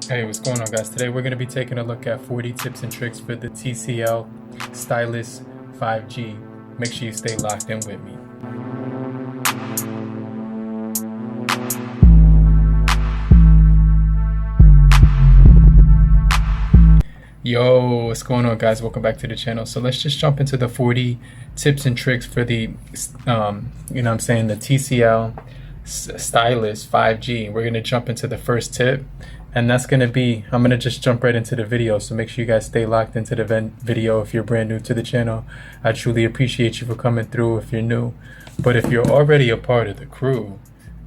Hey, what's going on, guys? Today we're going to be taking a look at 40 tips and tricks for the TCL Stylus 5G. Make sure you stay locked in with me. Yo, what's going on, guys? Welcome back to the channel. So let's just jump into the 40 tips and tricks for the, the TCL Stylus 5G. We're going to jump into the first tip, and that's going to be, I'm going to just jump right into the video. So make sure you guys stay locked into the video if you're brand new to the channel. I truly appreciate you for coming through if you're new. But if you're already a part of the crew,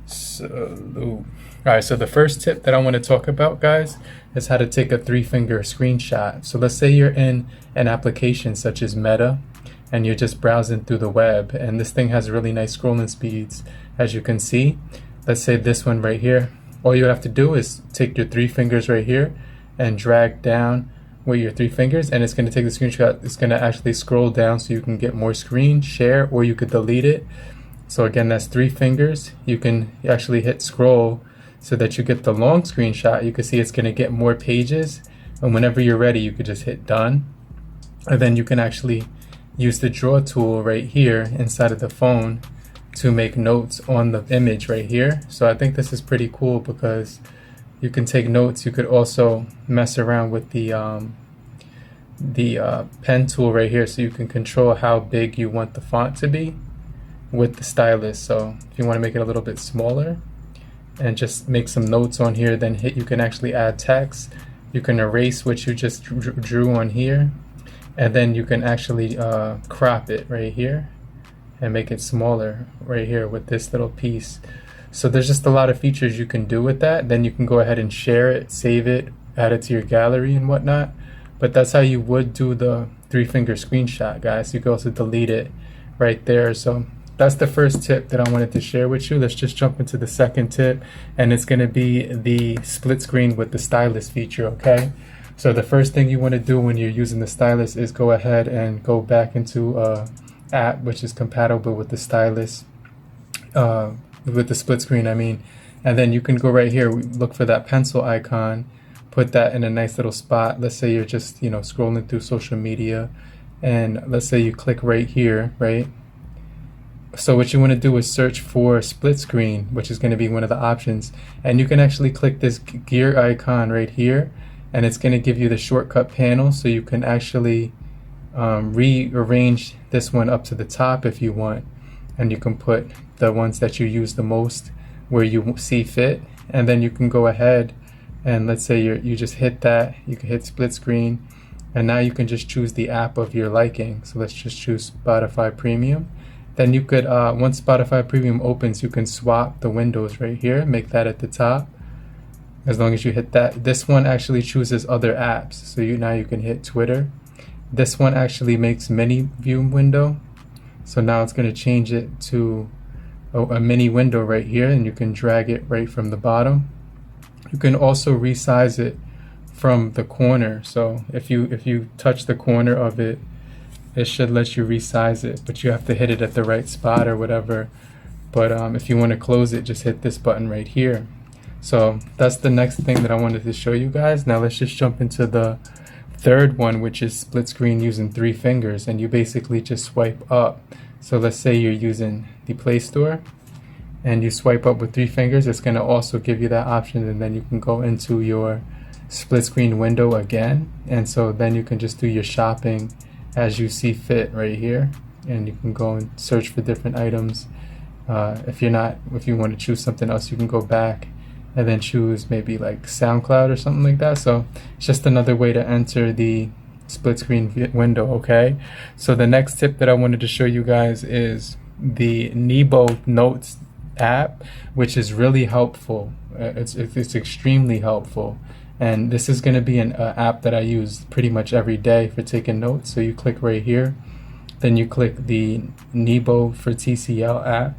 salute. All right, so the first tip that I want to talk about, guys, is how to take a 3-finger screenshot. So let's say you're in an application such as Meta and you're just browsing through the web, and this thing has really nice scrolling speeds, as you can see. Let's say this one right here. All you have to do is take your 3 fingers right here and drag down with your 3 fingers, and it's going to take the screenshot. It's going to actually scroll down so you can get more screen, share, or you could delete it. So again, that's 3 fingers. You can actually hit scroll so that you get the long screenshot. You can see it's going to get more pages, and whenever you're ready you could just hit done, and then you can actually use the draw tool right here inside of the phone to make notes on the image right here. So I think this is pretty cool because you can take notes. You could also mess around with the pen tool right here, so you can control how big you want the font to be with the stylus. So if you want to make it a little bit smaller and just make some notes on here, then you can actually add text. You can erase what you just drew on here, and then you can actually crop it right here and make it smaller right here with this little piece. So there's just a lot of features you can do with that. Then you can go ahead and share it, save it, add it to your gallery and whatnot. But that's how you would do the 3-finger screenshot, guys. You can also delete it right there. So that's the first tip that I wanted to share with you. Let's just jump into the second tip, and it's going to be the split screen with the stylus feature. Okay, so the first thing you want to do when you're using the stylus is go ahead and go back into app which is compatible with the stylus, with the split screen, I mean, and then you can go right here, look for that pencil icon, put that in a nice little spot. Let's say you're just scrolling through social media, and let's say you click right here, right? So what you want to do is search for split screen, which is going to be one of the options, and you can actually click this gear icon right here, and it's going to give you the shortcut panel, so you can actually rearrange this one up to the top if you want, and you can put the ones that you use the most where you see fit, and then you can go ahead and let's say you just hit that, you can hit split screen, and now you can just choose the app of your liking. So let's just choose Spotify Premium. Then you could, once Spotify Premium opens, you can swap the windows right here, make that at the top. As long as you hit that, this one actually chooses other apps. So now you can hit Twitter. This one actually makes mini view window. So now it's going to change it to a mini window right here, and you can drag it right from the bottom. You can also resize it from the corner. So if you touch the corner of it, it should let you resize it, but you have to hit it at the right spot or whatever. But if you want to close it, just hit this button right here. So that's the next thing that I wanted to show you guys. Now let's just jump into the third one, which is split screen using 3 fingers, and you basically just swipe up. So let's say you're using the Play Store and you swipe up with 3 fingers, it's going to also give you that option, and then you can go into your split screen window again, and so then you can just do your shopping as you see fit right here, and you can go and search for different items. If you want to choose something else, you can go back and then choose maybe like SoundCloud or something like that. So it's just another way to enter the split screen window. Okay, so the next tip that I wanted to show you guys is the Nebo Notes app, which is really helpful. It's extremely helpful. And this is going to be an app that I use pretty much every day for taking notes. So you click right here, then you click the Nebo for TCL app.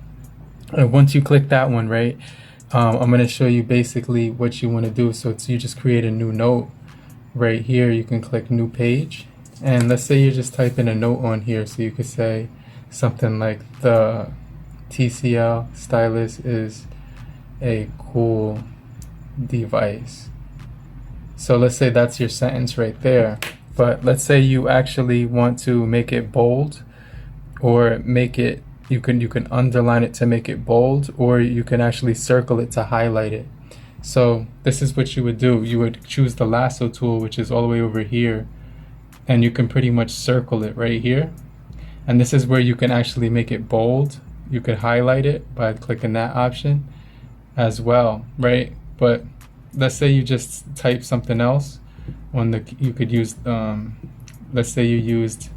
And once you click that one, right, I'm going to show you basically what you want to do. So you just create a new note right here. You can click new page. And let's say you're just typing a note on here. So you could say something like the TCL stylus is a cool device. So let's say that's your sentence right there. But let's say you actually want to make it bold, or make it, you can underline it to make it bold, or you can actually circle it to highlight it. So this is what you would do. You would choose the lasso tool, which is all the way over here, and you can pretty much circle it right here. And this is where you can actually make it bold. You could highlight it by clicking that option as well, right? But let's say you just type something else on the, you could use, let's say you used,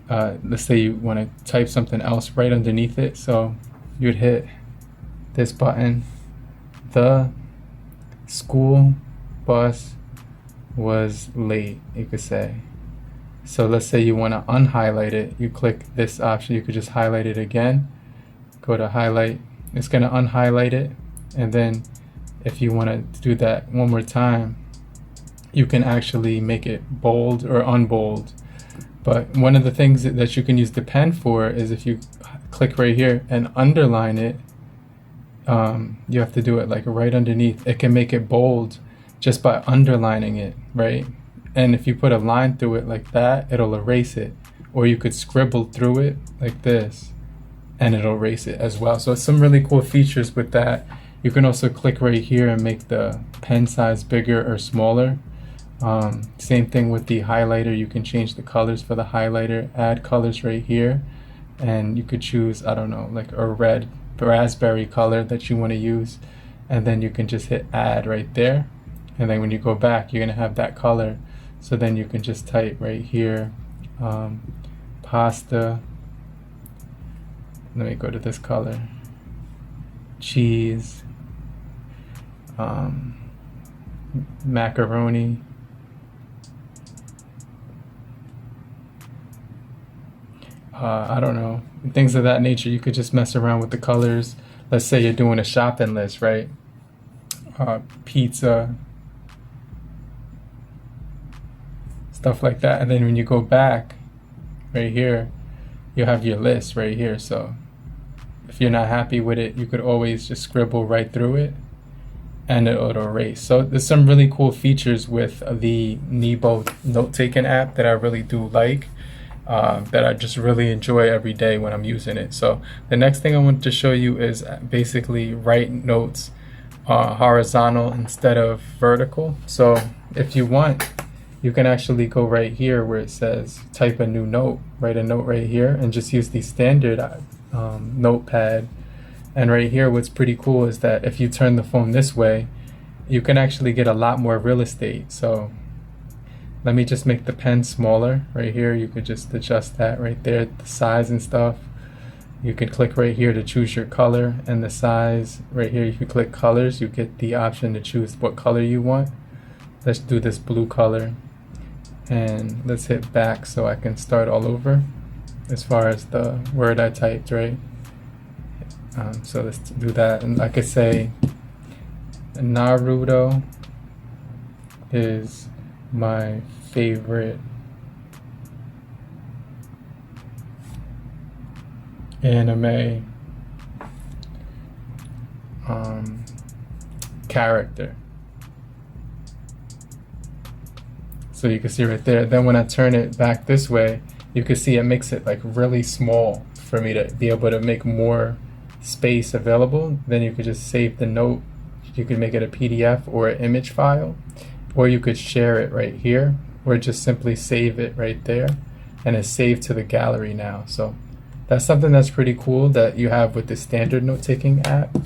let's say you want to type something else right underneath it. So you'd hit this button, the school bus was late, you could say. So let's say you want to unhighlight it. You click this option. You could just highlight it again. Go to highlight. It's going to unhighlight it. And then if you want to do that one more time, you can actually make it bold or unbold. But one of the things that you can use the pen for is if you click right here and underline it, you have to do it like right underneath. It can make it bold just by underlining it, right? And if you put a line through it like that, it'll erase it. Or you could scribble through it like this, and it'll erase it as well. So it's some really cool features with that. You can also click right here and make the pen size bigger or smaller. Same thing with the highlighter. You can change the colors for the highlighter, add colors right here. And you could choose, I don't know, like a red raspberry color that you want to use. And then you can just hit add right there. And then when you go back, you're going to have that color. So then you can just type right here, pasta. Let me go to this color. Cheese. Macaroni. I don't know, things of that nature. You could just mess around with the colors. Let's say you're doing a shopping list, right? Pizza, stuff like that. And then when you go back right here, you have your list right here. So if you're not happy with it, you could always just scribble right through it and it'll erase. So there's some really cool features with the Nebo note-taking app that I really do like, that I just really enjoy every day when I'm using it. So the next thing I want to show you is basically write notes horizontal instead of vertical. So if you want, you can actually go right here where it says type a new note, write a note right here, and just use the standard notepad. And right here, what's pretty cool is that if you turn the phone this way, you can actually get a lot more real estate. So let me just make the pen smaller right here. You could just adjust that right there, the size and stuff. You can click right here to choose your color and the size. Right here, if you click colors, you get the option to choose what color you want. Let's do this blue color. And let's hit back so I can start all over as far as the word I typed, right? So let's do that. And I could say Naruto is my favorite anime character. So you can see right there. Then when I turn it back this way, you can see it makes it like really small for me to be able to make more space available. Then you could just save the note. You could make it a PDF or an image file, or you could share it right here, or just simply save it right there, and it's saved to the gallery now. So that's something that's pretty cool that you have with the standard note-taking app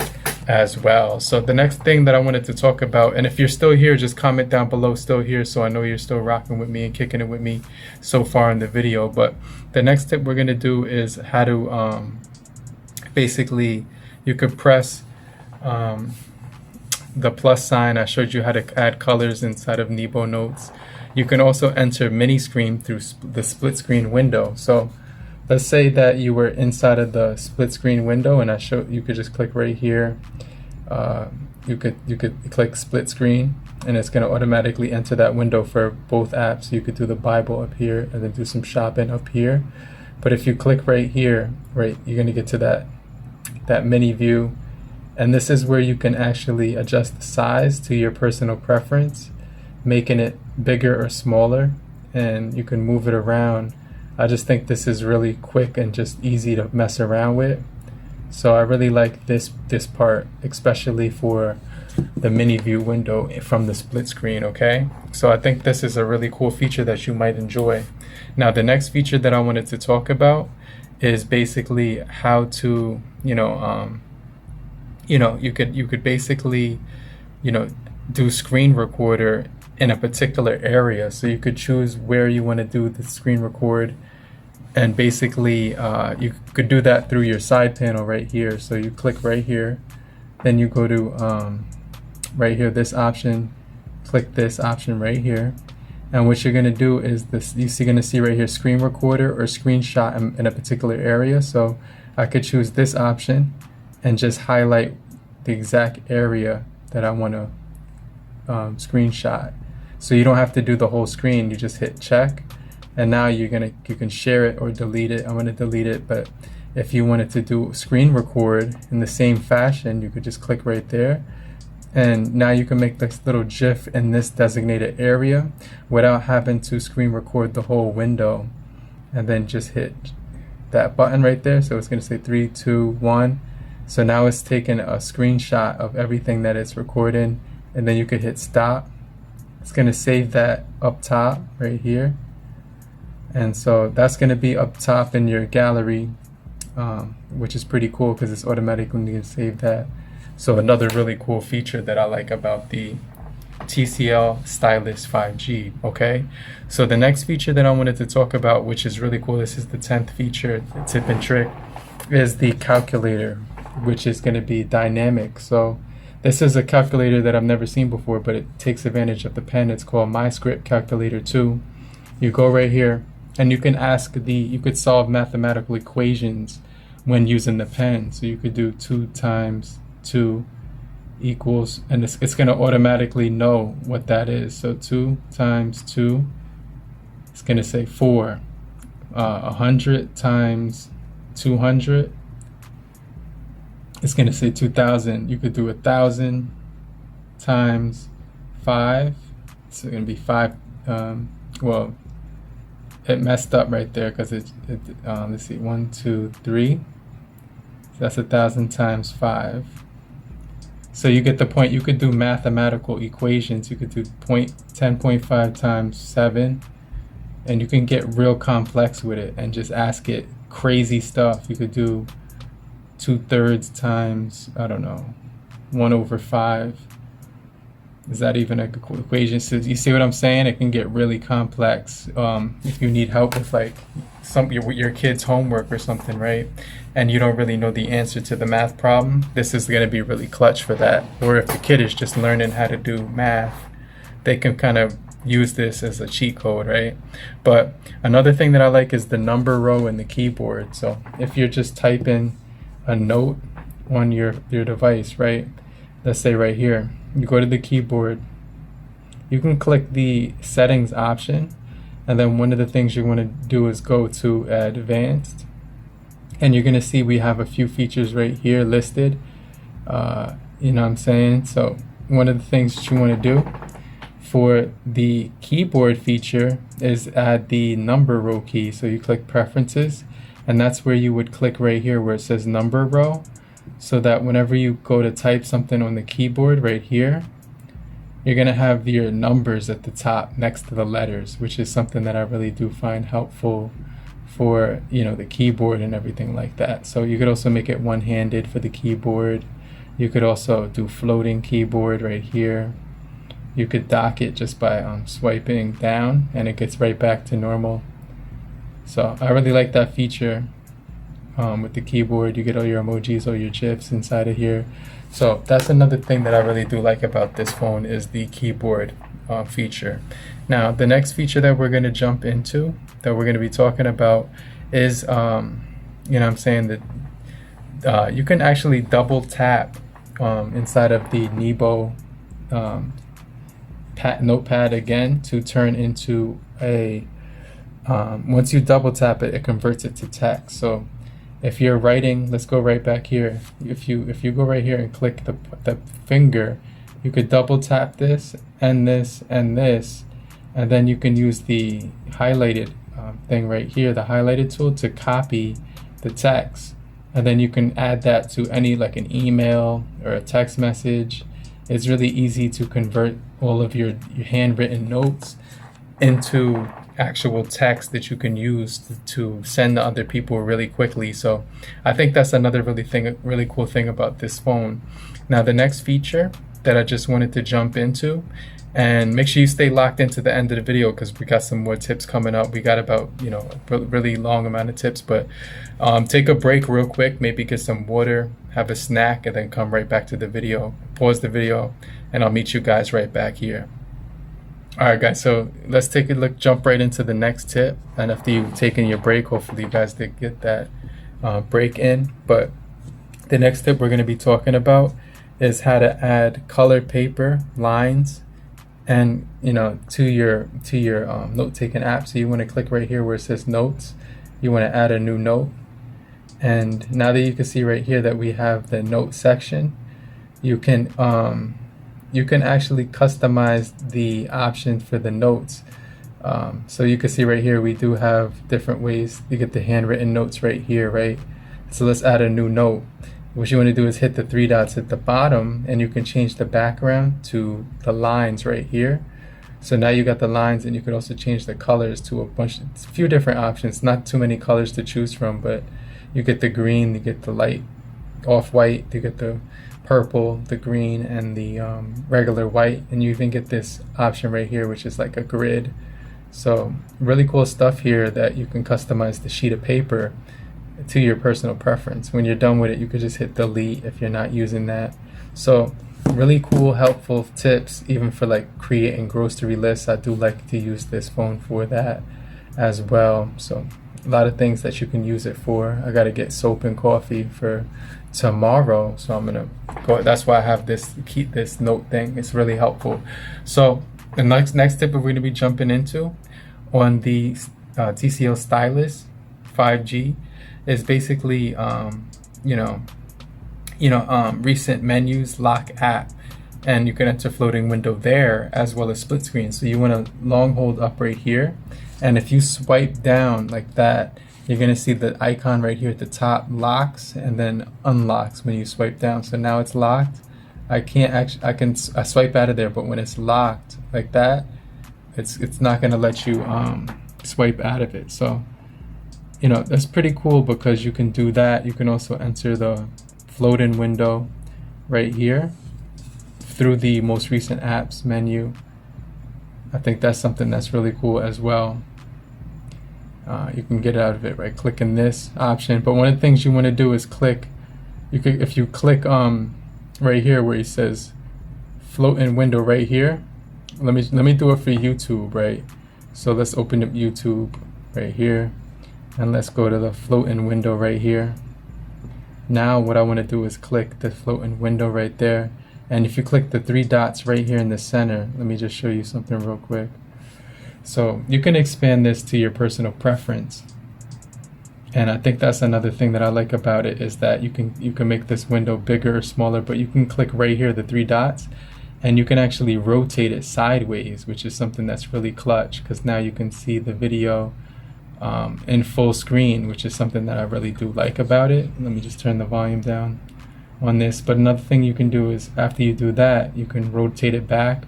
as well. So the next thing that I wanted to talk about, and if you're still here, just comment down below still here so I know you're still rocking with me and kicking it with me so far in the video. But the next tip we're going to do is how to basically, you could press the plus sign. I showed you how to add colors inside of Nebo Notes. You can also enter mini screen through the split screen window. So let's say that you were inside of the split screen window, and you could just click right here. You could click split screen, and it's going to automatically enter that window for both apps. You could do the Bible up here and then do some shopping up here. But if you click right here, right, you're going to get to that mini view. And this is where you can actually adjust the size to your personal preference. making it bigger or smaller, and you can move it around. I just think this is really quick and just easy to mess around with. So I really like this part, especially for the mini view window from the split screen. Okay, so I think this is a really cool feature that you might enjoy. Now the next feature that I wanted to talk about is basically how to, you could basically, do screen recorder in a particular area. So you could choose where you want to do the screen record, and basically you could do that through your side panel right here. So you click right here, then you go to right here, this option, click this option right here, and what you're going to do is this, you're going to see right here, screen recorder or screenshot in a particular area. So I could choose this option and just highlight the exact area that I want to screenshot. So you don't have to do the whole screen, you just hit check, and now you can share it or delete it. I'm going to delete it, but if you wanted to do screen record in the same fashion, you could just click right there, and now you can make this little GIF in this designated area without having to screen record the whole window. And then just hit that button right there. So it's going to say 3, 2, 1. So now it's taking a screenshot of everything that it's recording, and then you could hit stop. It's going to save that up top right here, and so that's going to be up top in your gallery, which is pretty cool because it's automatically going to save that. So another really cool feature that I like about the TCL Stylus 5G. Okay, so the next feature that I wanted to talk about, which is really cool, this is the 10th feature, the tip and trick, is the calculator, which is going to be dynamic. So this is a calculator that I've never seen before, but it takes advantage of the pen. It's called MyScript Calculator 2. You go right here, and you can you could solve mathematical equations when using the pen. So you could do 2 times 2 equals, and it's going to automatically know what that is. So 2 times 2, it's going to say 4. 100 times 200, it's going to say 2,000. You could do 1,000 times 5. It's going to be 5. Well, it messed up right there because let's see, 1, 2, 3. So that's 1,000 times 5. So you get the point. You could do mathematical equations. You could do 10.5 times 7, and you can get real complex with it and just ask it crazy stuff. You could do 2/3 times, I don't know, 1/5. Is that even an equation? So you see what I'm saying? It can get really complex if you need help with like your kid's homework or something, right? And you don't really know the answer to the math problem. This is going to be really clutch for that. Or if the kid is just learning how to do math, they can kind of use this as a cheat code, right? But another thing that I like is the number row in the keyboard. So if you're just typing a note on your device, right? Let's say right here, you go to the keyboard, you can click the settings option, and then one of the things you want to do is go to advanced, and you're going to see we have a few features right here listed. You know what I'm saying? So one of the things that you want to do for the keyboard feature is add the number row key. So you click preferences, and that's where you would click right here where it says number row, so that whenever you go to type something on the keyboard right here, you're going to have your numbers at the top next to the letters, which is something that I really do find helpful for, the keyboard and everything like that. So you could also make it one-handed for the keyboard. You could also do floating keyboard right here. You could dock it just by swiping down, and it gets right back to normal. So I really like that feature with the keyboard. You get all your emojis, all your GIFs inside of here. So that's another thing that I really do like about this phone is the keyboard feature. Now the next feature that we're going to jump into, that we're going to be talking about, is I'm saying that you can actually double tap inside of the Nebo notepad again to turn into a once you double tap it, it converts it to text. So if you're writing, let's go right back here. If you go right here and click the finger, you could double tap this, and then you can use the highlighted thing right here, the highlighted tool, to copy the text, and then you can add that to any, like an email or a text message. It's really easy to convert all of your handwritten notes into actual text that you can use to send to other people really quickly. So I think that's another really cool thing about this phone. Now the next feature that I just wanted to jump into, and make sure you stay locked into the end of the video because we got some more tips coming up. We got about, a really long amount of tips, but take a break real quick, maybe get some water, have a snack, and then come right back to the video. Pause the video, and I'll meet you guys right back here. All right, guys, so let's take a look, jump right into the next tip. And after you've taken your break, hopefully you guys did get that break in. But the next tip we're going to be talking about is how to add color paper lines and to your note-taking app. So you want to click right here where it says notes. You want to add a new note, and now that you can see right here that we have the note section, you can actually customize the option for the notes. So you can see right here we do have different ways. You get the handwritten notes right here, right? So let's add a new note. What you want to do is hit the three dots at the bottom, and you can change the background to the lines right here. So now you got the lines, and you can also change the colors to a few different options. Not too many colors to choose from, but you get the green, you get the light off-white, you get the purple, the green, and the regular white, and you even get this option right here, which is like a grid. So really cool stuff here that you can customize the sheet of paper to your personal preference. When you're done with it, you could just hit delete if you're not using that. So really cool, helpful tips even for like creating grocery lists. I do like to use this phone for that as well. So a lot of things that you can use it for. I got to get soap and coffee for tomorrow, so I'm gonna go. That's why I have this, keep this note thing. It's really helpful. So the next tip we're going to be jumping into on the TCL Stylus 5G is basically recent menus, lock app, and you can enter floating window there as well as split screen. So you want to long hold up right here, and if you swipe down like that, you're going to see the icon right here at the top locks and then unlocks when you swipe down. So now it's locked. I swipe out of there, but when it's locked like that, it's not going to let you swipe out of it. So that's pretty cool because you can do that. You can also enter the float-in window right here through the most recent apps menu. I think that's something that's really cool as well. You can get out of it by clicking this option. But one of the things you want to do is click. If you click right here where it says float-in window right here. Let me do it for YouTube, right? So let's open up YouTube right here. And let's go to the float-in window right here. Now what I want to do is click the float-in window right there. And if you click the three dots right here in the center, let me just show you something real quick. So you can expand this to your personal preference. And I think that's another thing that I like about it, is that you can make this window bigger or smaller, but you can click right here, the three dots, and you can actually rotate it sideways, which is something that's really clutch, because now you can see the video in full screen, which is something that I really do like about it. Let me just turn the volume down on this. But another thing you can do is after you do that, you can rotate it back,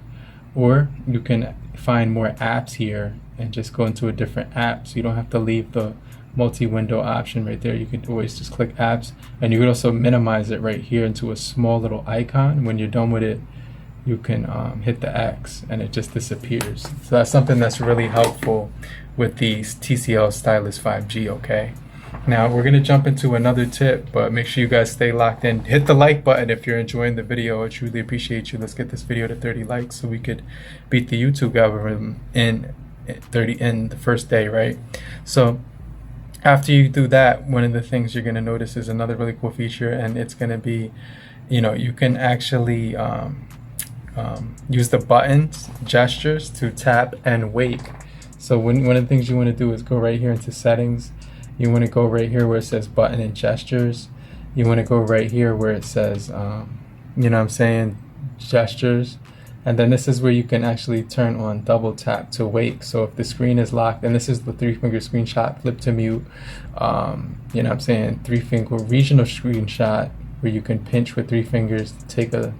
or you can find more apps here and just go into a different app, so you don't have to leave the multi-window option right there. You can always just click apps, and you can also minimize it right here into a small little icon. When you're done with it, you can hit the X and it just disappears. So that's something that's really helpful with the TCL Stylus 5G, okay? Now we're gonna jump into another tip, but make sure you guys stay locked in. Hit the like button if you're enjoying the video. I truly appreciate you. Let's get this video to 30 likes so we could beat the YouTube algorithm in the first day, right? So after you do that, one of the things you're gonna notice is another really cool feature, and it's gonna be, you can actually use the buttons, gestures to tap and wake. So one of the things you want to do is go right here into settings. You want to go right here where it says button and gestures. You want to go right here where it says, gestures. And then this is where you can actually turn on double tap to wake. So if the screen is locked, and this is the 3-finger screenshot, flip to mute, you know what I'm saying, 3-finger regional screenshot, where you can pinch with 3 fingers to take a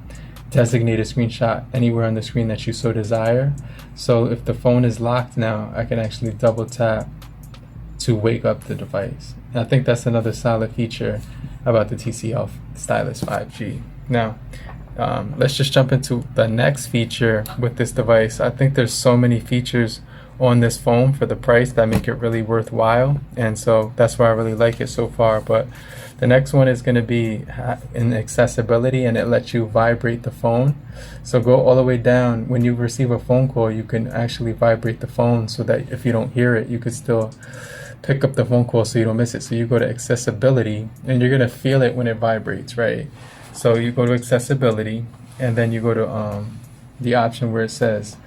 designated screenshot anywhere on the screen that you so desire. So if the phone is locked now, I can actually double tap to wake up the device. And I think that's another solid feature about the TCL Stylus 5G. Now, let's just jump into the next feature with this device. I think there's so many features on this phone for the price that make it really worthwhile, and so that's why I really like it so far. But the next one is going to be in accessibility, and it lets you vibrate the phone. So go all the way down. When you receive a phone call, you can actually vibrate the phone so that if you don't hear it, you could still pick up the phone call so you don't miss it. So you go to accessibility, and you're going to feel it when it vibrates, right? So you go to accessibility, and then you go to the option where it says,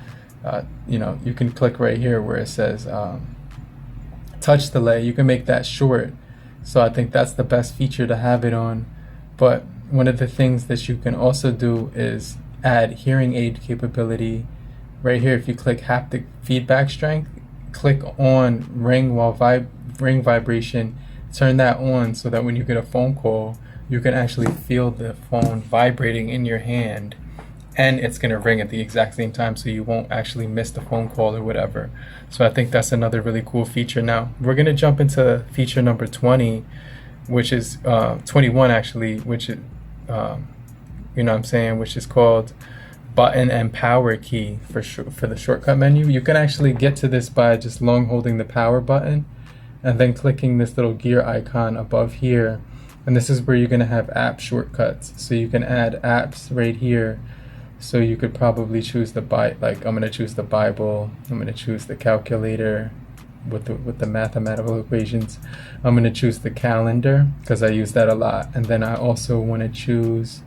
you can click right here where it says touch delay. You can make that short. So I think that's the best feature to have it on. But one of the things that you can also do is add hearing aid capability. Right here, if you click haptic feedback strength, click on ring vibration, turn that on so that when you get a phone call, you can actually feel the phone vibrating in your hand, and it's going to ring at the exact same time, so you won't actually miss the phone call or whatever. So I think that's another really cool feature. Now we're going to jump into feature number 20, which is 21 actually, which is which is called button and power key for the shortcut menu. You can actually get to this by just long holding the power button and then clicking this little gear icon above here. And this is where you're going to have app shortcuts. So you can add apps right here. So you could probably choose I'm going to choose the Bible. I'm going to choose the calculator with the mathematical equations. I'm going to choose the calendar because I use that a lot. And then I also want to choose,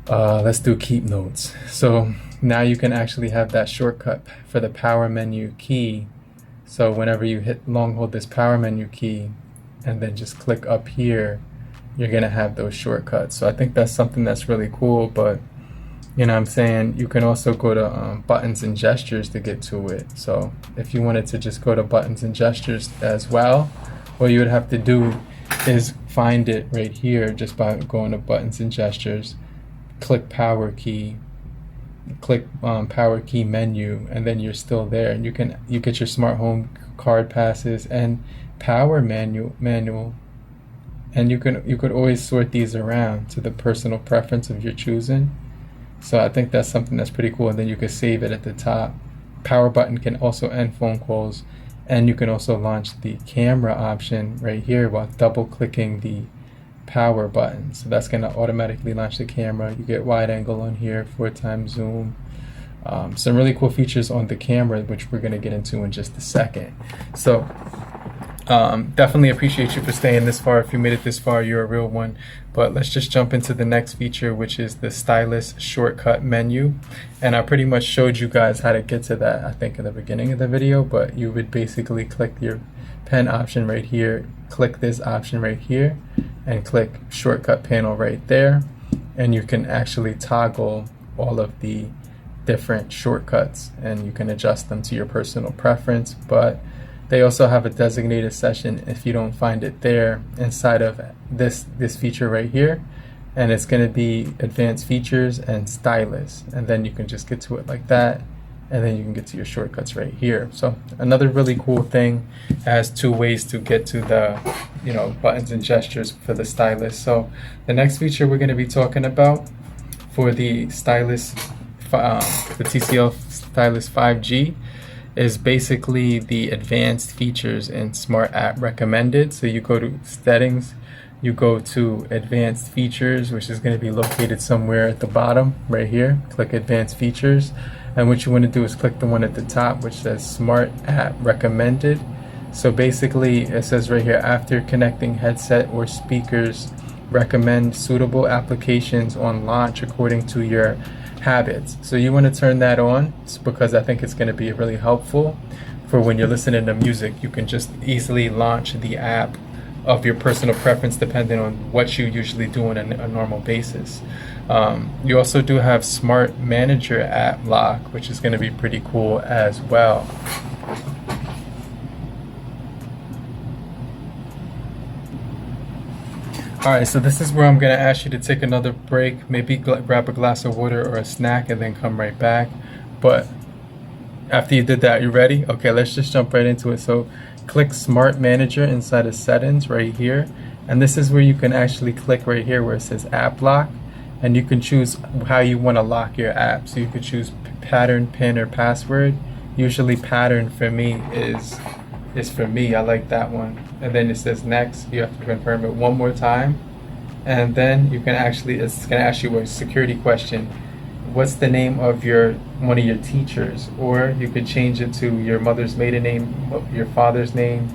let's do keep notes. So now you can actually have that shortcut for the power menu key. So whenever you long hold this power menu key, and then just click up here, you're gonna have those shortcuts. So I think that's something that's really cool. But you know what I'm saying, you can also go to buttons and gestures to get to it. So if you wanted to just go to buttons and gestures as well, what you would have to do is find it right here just by going to buttons and gestures, click power key, click power key menu, and then you're still there, and you get your smart home card passes and power manual, and you could always sort these around to the personal preference of your choosing. So I think that's something that's pretty cool. And then you can save it at the top. Power button can also end phone calls, and you can also launch the camera option right here while double clicking the power button. So that's going to automatically launch the camera. You get wide angle on here, 4x zoom. Some really cool features on the camera, which we're going to get into in just a second. So definitely appreciate you for staying this far. If you made it this far, you're a real one. But let's just jump into the next feature, which is the stylus shortcut menu. And I pretty much showed you guys how to get to that, I think, in the beginning of the video. But you would basically click your pen option right here, click this option right here, and click shortcut panel right there. And you can actually toggle all of the different shortcuts, and you can adjust them to your personal preference. But they also have a designated session if you don't find it there inside of this feature right here, and it's going to be advanced features and stylus, and then you can just get to it like that, and then you can get to your shortcuts right here. So another really cool thing, has 2 ways to get to the buttons and gestures for the stylus. So the next feature we're going to be talking about for the stylus, the TCL Stylus 5G, is basically the advanced features in Smart App Recommended. So you go to settings, you go to advanced features, which is going to be located somewhere at the bottom right here. Click advanced features, and what you want to do is click the one at the top which says Smart App Recommended. So basically it says right here, after connecting headset or speakers, recommend suitable applications on launch according to your habits. So you want to turn that on because I think it's going to be really helpful for when you're listening to music. You can just easily launch the app of your personal preference depending on what you usually do on a normal basis. You also do have Smart Manager app lock, which is going to be pretty cool as well. Alright, so this is where I'm going to ask you to take another break, maybe grab a glass of water or a snack and then come right back. But after you did that, you ready? Okay, let's just jump right into it. So click Smart Manager inside of settings right here. And this is where you can actually click right here where it says App Lock. And you can choose how you want to lock your app. So you could choose pattern, pin, or password. Usually pattern for me is for me. I like that one. And then it says next. You have to confirm it one more time. And then you can actually, it's going to ask you a security question. What's the name of one of your teachers? Or you could change it to your mother's maiden name, your father's name,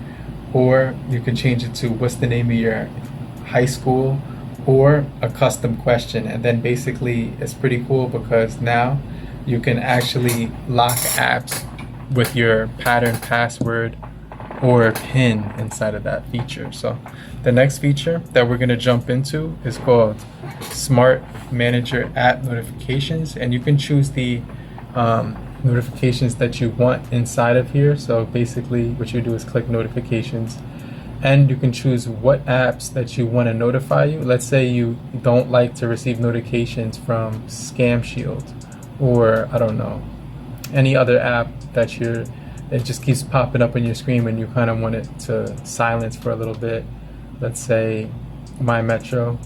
or you can change it to what's the name of your high school, or a custom question. And then basically it's pretty cool because now you can actually lock apps with your pattern, password, or pin inside of that feature. So the next feature that we're going to jump into is called Smart Manager App Notifications, and you can choose the notifications that you want inside of here. So basically what you do is click notifications, and you can choose what apps that you want to notify you. Let's say you don't like to receive notifications from Scam Shield, or I don't know, any other app that it just keeps popping up on your screen and you kind of want it to silence for a little bit. Let's say My Metro.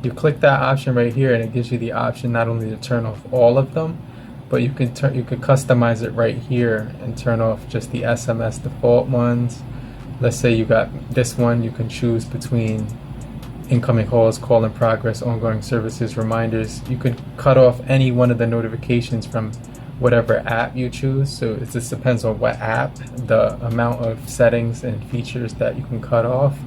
You click that option right here and it gives you the option not only to turn off all of them, but you could customize it right here and turn off just the SMS default ones. Let's say you got this one, you can choose between incoming calls, call in progress, ongoing services, reminders. You could cut off any one of the notifications from whatever app you choose. So it just depends on what app, the amount of settings and features that you can cut off.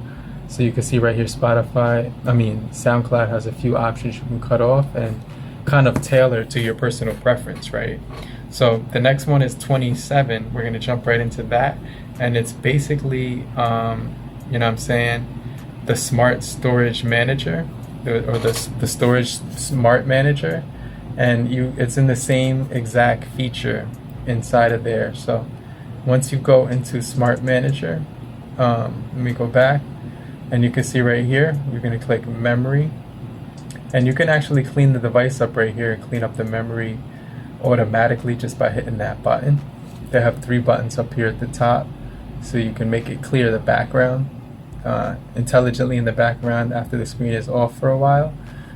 So you can see right here, SoundCloud has a few options you can cut off and kind of tailor to your personal preference, right? So the next one is 27. We're gonna jump right into that. And it's basically, the Smart Storage Manager, or the Storage Smart Manager. And it's in the same exact feature inside of there. So once you go into Smart Manager, let me go back, and you can see right here, you're going to click memory, and you can actually clean the device up right here and clean up the memory automatically just by hitting that button. They have 3 buttons up here at the top, so you can make it clear the background intelligently in the background after the screen is off for a while.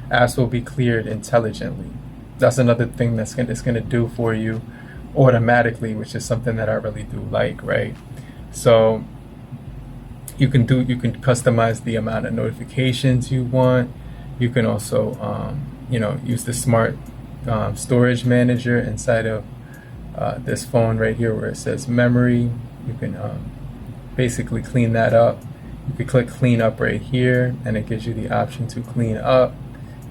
Apps will be cleared intelligently. That's another thing that's going to do for you automatically, which is something that I really do like, right? So you can customize the amount of notifications you want. You can also use the Smart Storage Manager inside of this phone right here where it says memory. You can basically clean that up. You can click clean up right here, and it gives you the option to clean up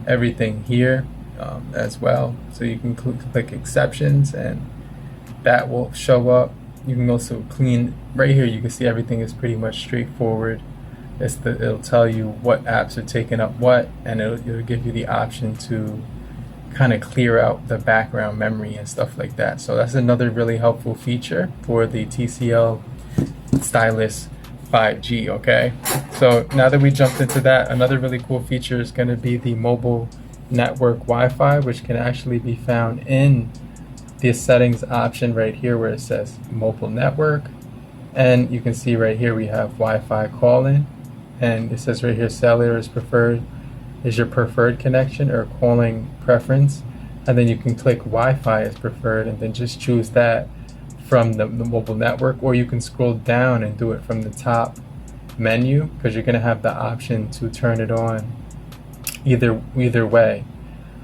everything here as well. So you can click exceptions and that will show up. You can also clean right here. You can see everything is pretty much straightforward. It'll tell you what apps are taking up what, and it'll give you the option to kind of clear out the background memory and stuff like that. So that's another really helpful feature for the TCL Stylus 5G. Okay, so now that we jumped into that, another really cool feature is going to be the mobile network Wi-Fi, which can actually be found in the settings option right here where it says mobile network. And you can see right here we have Wi-Fi calling, and it says right here cellular is your preferred connection or calling preference, and then you can click Wi-Fi as preferred and then just choose that from the mobile network, or you can scroll down and do it from the top menu, because you're going to have the option to turn it on either way.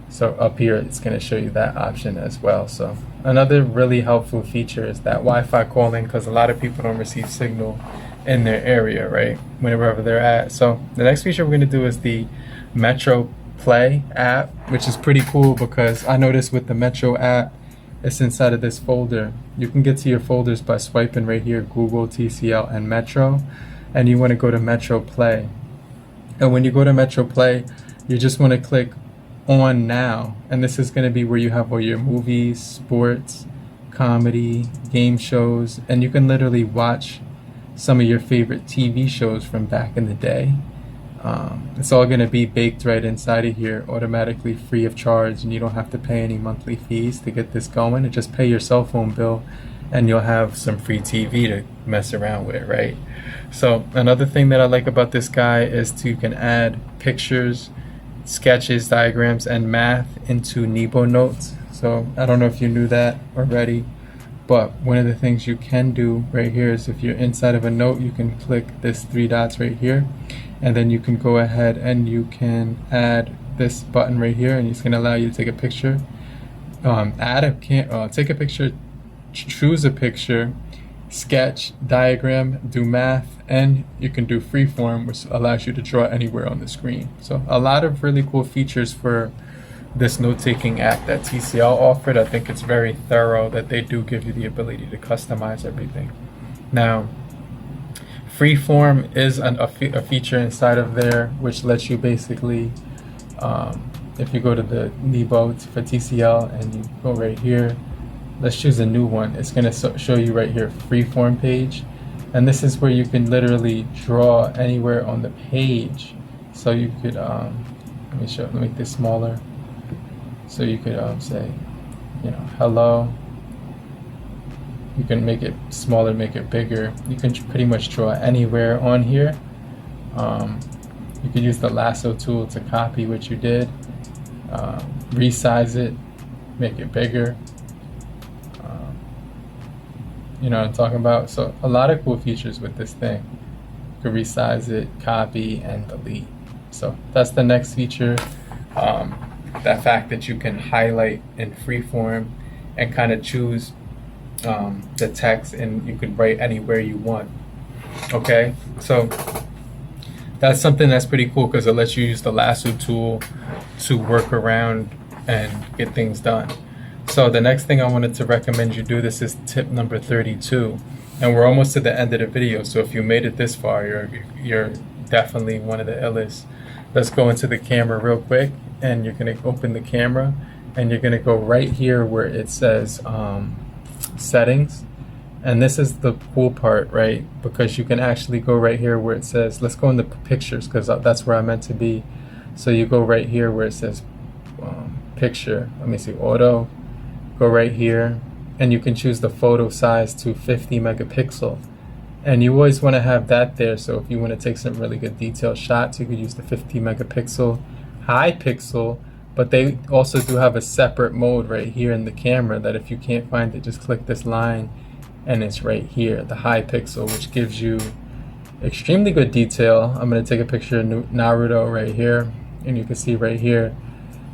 So up here it's going to show you that option as well. So another really helpful feature is that Wi-Fi calling, because a lot of people don't receive signal in their area, right, wherever they're at. So the next feature we're going to do is the Metro Play app, which is pretty cool because I noticed with the Metro app, it's inside of this folder. You can get to your folders by swiping right here, Google, TCL, and Metro, and you want to go to Metro Play. And when you go to Metro Play, you just want to click on now, and this is going to be where you have all your movies, sports, comedy, game shows, and you can literally watch some of your favorite TV shows from back in the day. It's all going to be baked right inside of here, automatically free of charge, and you don't have to pay any monthly fees to get this going. And just pay your cell phone bill and you'll have some free TV to mess around with, right? So another thing that I like about this guy is you can add pictures, sketches, diagrams, and math into Nebo Notes. So I don't know if you knew that already, but one of the things you can do right here is if you're inside of a note, you can click this three dots right here, and then you can go ahead and you can add this button right here, and it's going to allow you to take a picture, take a picture, choose a picture, sketch, diagram, do math, and you can do freeform, which allows you to draw anywhere on the screen. So a lot of really cool features for this note-taking app that TCL offered. I think it's very thorough that they do give you the ability to customize everything. Now, freeform is a feature inside of there which lets you basically, if you go to the Nebo for TCL and you go right here, let's choose a new one. It's going to show you right here, freeform page. And this is where you can literally draw anywhere on the page. So you could, let me make this smaller. So you could say, hello. You can make it smaller, make it bigger. You can pretty much draw anywhere on here. You could use the lasso tool to copy what you did, resize it, make it bigger. You know what I'm talking about? So a lot of cool features with this thing. You can resize it, copy, and delete. So that's the next feature. That fact that you can highlight in freeform and kind of choose the text, and you can write anywhere you want. Okay, so that's something that's pretty cool because it lets you use the lasso tool to work around and get things done. So the next thing I wanted to recommend you do, this is tip number 32, and we're almost to the end of the video. So if you made it this far, you're definitely one of the illest. Let's go into the camera real quick, and you're gonna open the camera, and you're gonna go right here where it says settings. And this is the cool part, right? Because you can actually go right here where it says, let's go into pictures because that's where I meant to be. So you go right here where it says picture. Let me see, auto. Go right here, and you can choose the photo size to 50 megapixel. And you always want to have that there. So if you want to take some really good detailed shots, you could use the 50 megapixel high pixel. But they also do have a separate mode right here in the camera that if you can't find it, just click this line and it's right here, the high pixel, which gives you extremely good detail. I'm going to take a picture of Naruto right here, and you can see right here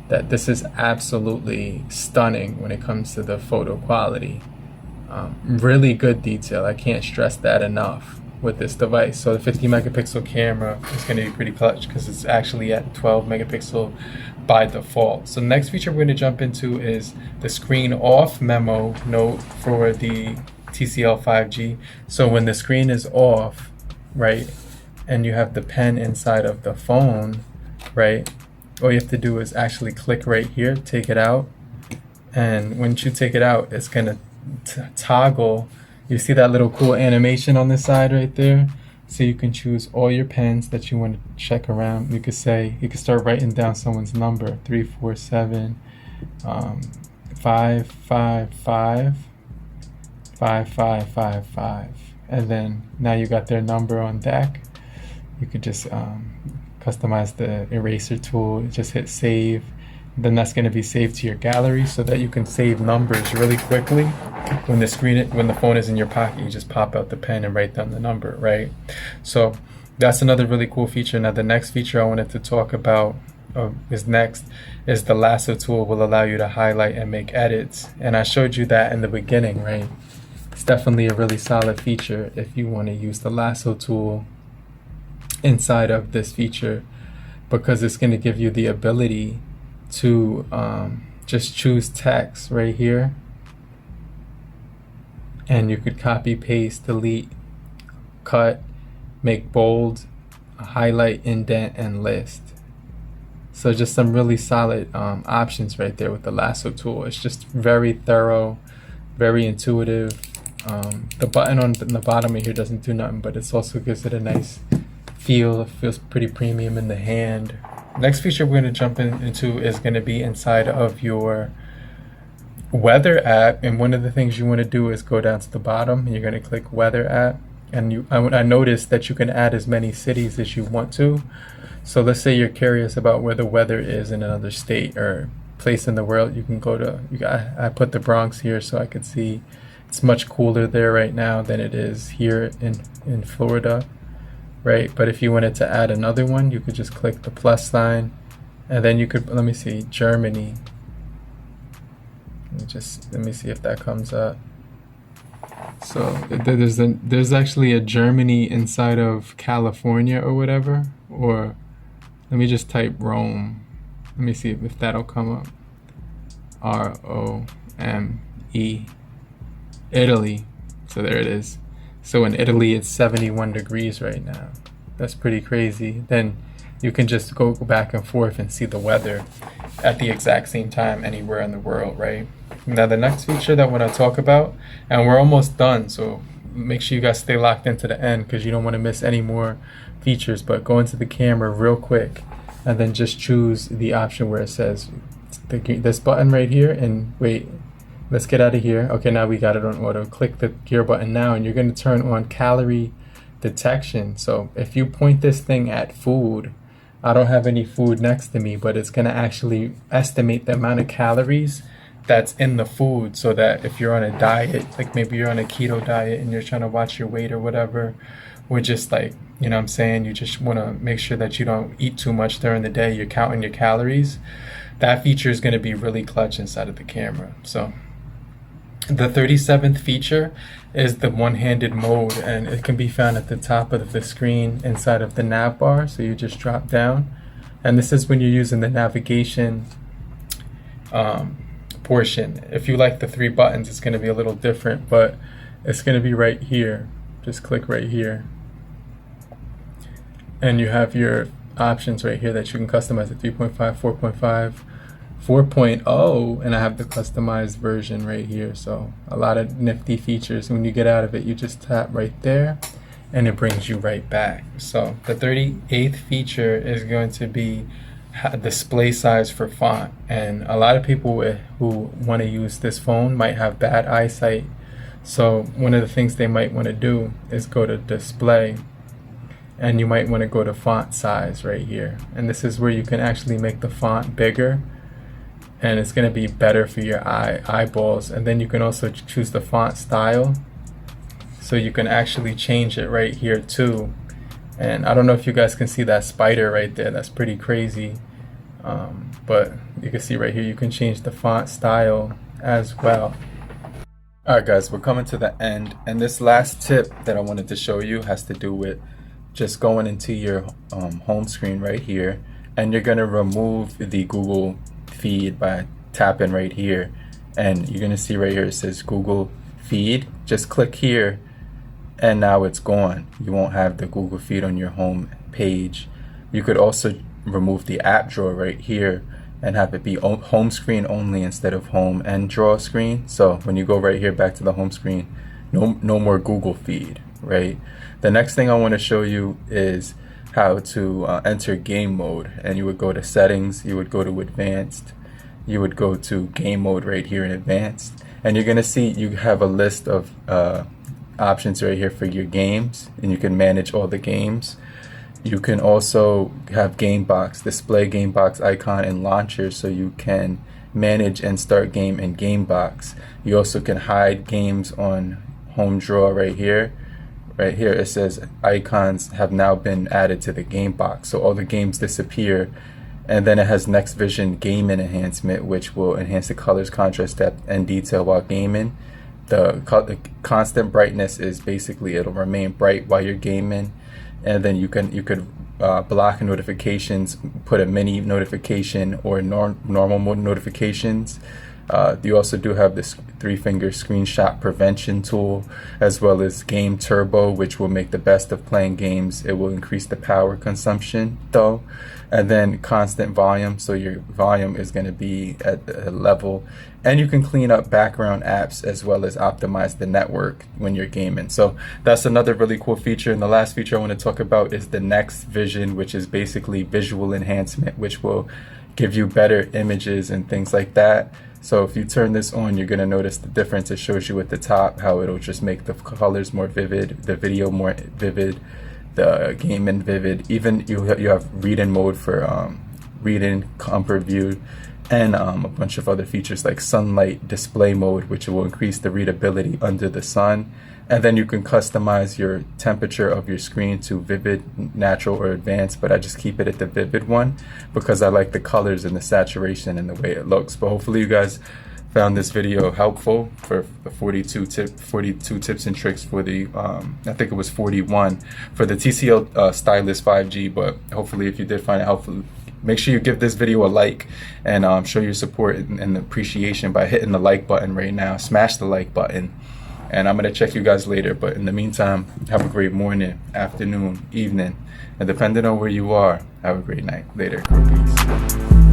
that this is absolutely stunning when it comes to the photo quality. Really good detail. I can't stress that enough with this device. So the 50 megapixel camera is going to be pretty clutch because it's actually at 12 megapixel by default. So the next feature we're going to jump into is the screen off memo note for the TCL 5G. So when the screen is off, right, and you have the pen inside of the phone, right, all you have to do is actually click right here, take it out, and once you take it out, it's gonna toggle. You see that little cool animation on the side right there? So you can choose all your pens that you want to check around. You could say, you could start writing down someone's number, 347 555 5555, and then now you got their number on deck. You could just customize the eraser tool, just hit save. Then that's going to be saved to your gallery so that you can save numbers really quickly. When the phone is in your pocket, you just pop out the pen and write down the number, right? So that's another really cool feature. Now the next feature I wanted to talk about is the lasso tool. Will allow you to highlight and make edits, and I showed you that in the beginning, right? It's definitely a really solid feature if you want to use the lasso tool inside of this feature, because it's going to give you the ability to just choose text right here, and you could copy, paste, delete, cut, make bold, highlight, indent, and list. So just some really solid options right there with the lasso tool. It's just very thorough, very intuitive. The button on the bottom of here doesn't do nothing, but it also gives it a nice feel. It feels pretty premium in the hand. Next feature we're going to jump into is going to be inside of your weather app, and one of the things you want to do is go down to the bottom and you're going to click weather app, and I noticed that you can add as many cities as you want to. So let's say you're curious about where the weather is in another state or place in the world. You can go to, I put the Bronx here so I could see it's much cooler there right now than it is here in Florida, right? But if you wanted to add another one, you could just click the plus sign, and then you could, let me see, Germany. Let me see if that comes up. So there's actually a Germany inside of California or whatever. Or let me just type Rome. Let me see if that'll come up. Rome, Italy. So there it is. So in Italy it's 71 degrees right now. That's pretty crazy. Then you can just go back and forth and see the weather at the exact same time anywhere in the world, right? Now the next feature that I want to talk about, and we're almost done, so make sure you guys stay locked into the end because you don't want to miss any more features. But go into the camera real quick and then just choose the option where it says this button right here, and wait, let's get out of here. Okay, now we got it on auto. Click the gear button now, and you're going to turn on calorie detection. So if you point this thing at food, I don't have any food next to me, but it's going to actually estimate the amount of calories that's in the food, so that if you're on a diet, like maybe you're on a keto diet and you're trying to watch your weight or whatever, or just like, you know what I'm saying, you just want to make sure that you don't eat too much during the day, you're counting your calories, that feature is going to be really clutch inside of the camera. So the 37th feature is the one-handed mode, and it can be found at the top of the screen inside of the nav bar. So you just drop down, and this is when you're using the navigation portion. If you like the 3 buttons, it's going to be a little different, but it's going to be right here. Just click right here, and you have your options right here that you can customize at 3.5, 4.5, 4.0, and I have the customized version right here. So a lot of nifty features. When you get out of it, you just tap right there and it brings you right back. So the 38th feature is going to be display size for font, and a lot of people who want to use this phone might have bad eyesight. So one of the things they might want to do is go to display, and you might want to go to font size right here, and this is where you can actually make the font bigger, and it's going to be better for your eyeballs. And then you can also choose the font style, so you can actually change it right here too. And I don't know if you guys can see that spider right there, that's pretty crazy, but you can see right here you can change the font style as well. Alright guys, we're coming to the end, and this last tip that I wanted to show you has to do with just going into your home screen right here, and you're going to remove the Google feed by tapping right here, and you're going to see right here it says Google feed. Just click here and now it's gone. You won't have the Google feed on your home page. You could also remove the app drawer right here and have it be home screen only instead of home and draw screen. So when you go right here back to the home screen, no more Google feed, right? The next thing I want to show you is how to enter game mode, and you would go to settings, you would go to advanced, you would go to game mode right here in advanced, and you're gonna see you have a list of options right here for your games, and you can manage all the games. You can also have Gamebox, display Gamebox icon and launcher, so you can manage and start game in Gamebox. You also can hide games on home draw right here. Right here it says icons have now been added to the game box, so all the games disappear. And then it has Next Vision gaming enhancement, which will enhance the colors, contrast, depth, and detail while gaming. The constant brightness is basically it'll remain bright while you're gaming. And then you could block notifications, put a mini notification or normal mode notifications. You also do have this 3-finger screenshot prevention tool, as well as game turbo, which will make the best of playing games. It will increase the power consumption though. And then constant volume, so your volume is going to be at a level, and you can clean up background apps as well as optimize the network when you're gaming. So that's another really cool feature. And the last feature I want to talk about is the Next Vision, which is basically visual enhancement, which will give you better images and things like that. So if you turn this on, you're going to notice the difference. It shows you at the top how it'll just make the colors more vivid, the video more vivid, the game in vivid. Even you have read-in mode for read-in, comfort view, and a bunch of other features like sunlight display mode, which will increase the readability under the sun. And then you can customize your temperature of your screen to vivid, natural, or advanced, but I just keep it at the vivid one because I like the colors and the saturation and the way it looks. But hopefully you guys found this video helpful for the 42 tips and tricks for the I think it was 41 for the TCL Stylus 5G. But hopefully if you did find it helpful, make sure you give this video a like and show your support and appreciation by hitting the like button right now. Smash the like button, and I'm gonna check you guys later. But in the meantime, have a great morning, afternoon, evening, and depending on where you are, have a great night. Later. Peace.